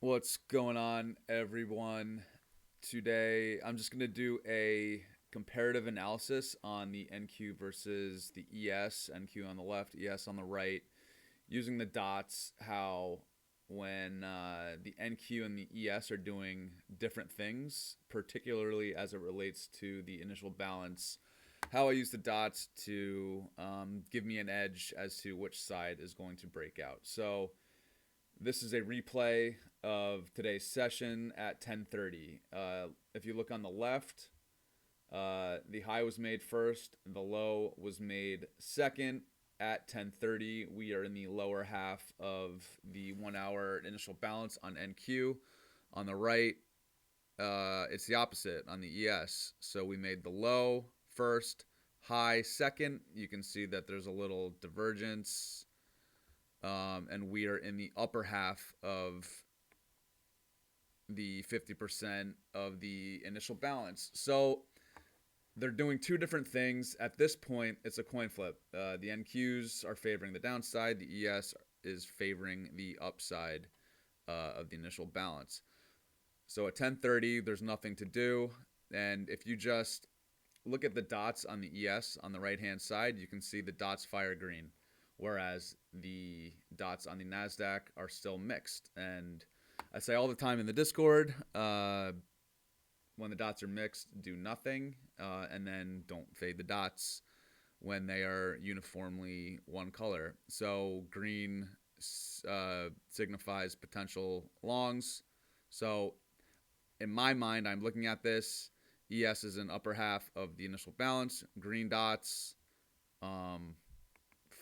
What's going on, everyone? Today, I'm just going to do a comparative analysis on the NQ versus the ES, NQ on the left, ES on the right, using the dots, how when the NQ and the ES are doing different things, particularly as it relates to the initial balance, how I use the dots to give me an edge as to which side is going to break out. So, this is a replay of today's session at 10:30. If you look on the left, the high was made first, the low was made second at 10:30. We are in the lower half of the 1 hour initial balance on NQ. On the right, it's the opposite on the ES. So we made the low first, high second. You can see that there's a little divergence, and we are in the upper half of the 50% of the initial balance. So they're doing two different things. At this point, it's a coin flip. The NQs are favoring the downside. The ES is favoring the upside of the initial balance. So at 10:30, there's nothing to do. And if you just look at the dots on the ES on the right-hand side, you can see the dots fire green, whereas the dots on the NASDAQ are still mixed. And I say all the time in the Discord, when the dots are mixed, do nothing, and then don't fade the dots when they are uniformly one color. So green signifies potential longs. So in my mind, I'm looking at this. ES is in upper half of the initial balance. Green dots,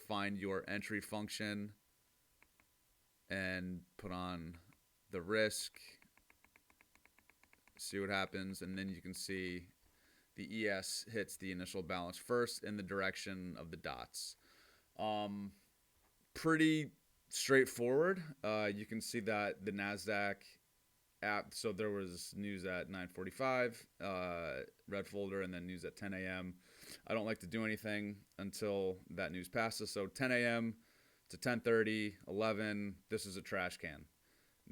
find your entry function and put on the risk, see what happens, and then you can see the ES hits the initial balance first in the direction of the dots. Pretty straightforward. You can see that the NASDAQ app, so there was news at 9:45, red folder, and then news at 10 a.m. I don't like to do anything until that news passes. So 10 a.m. to 10:30, 11, this is a trash can.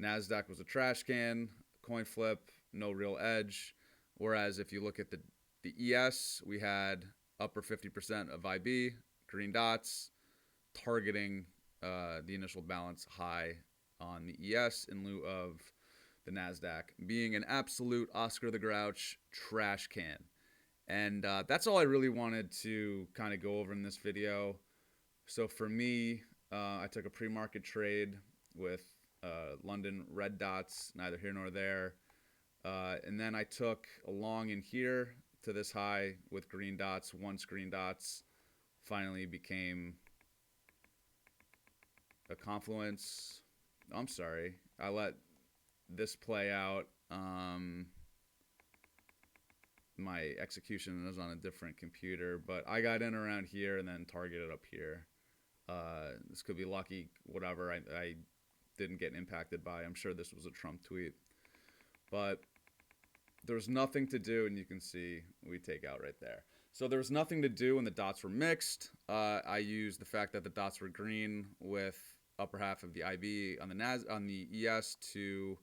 NASDAQ was a trash can, coin flip, no real edge. Whereas if you look at the ES, we had upper 50% of IB, green dots, targeting the initial balance high on the ES in lieu of the NASDAQ being an absolute Oscar the Grouch trash can. And that's all I really wanted to kind of go over in this video. So for me, I took a pre-market trade with London red dots, neither here nor there. And then I took a long in here to this high with green dots. Once green dots finally became a confluence. I'm sorry. I let this play out. My execution is on a different computer, but I got in around here and then targeted up here. This could be lucky, whatever. I didn't get impacted by. I'm sure this was a Trump tweet, but there's nothing to do, and you can see we take out right there. So there was nothing to do when the dots were mixed. I used the fact that the dots were green with upper half of the IB on the ES to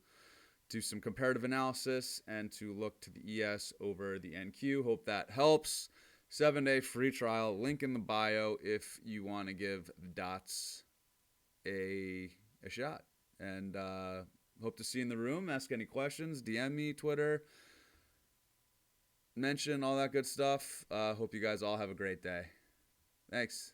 do some comparative analysis and to look to the ES over the NQ. Hope that helps. 7-day free trial, link in the bio if you want to give the dots a shot. And hope to see you in the room. Ask any questions, DM me, Twitter, mention all that good stuff. Hope you guys all have a great day. Thanks.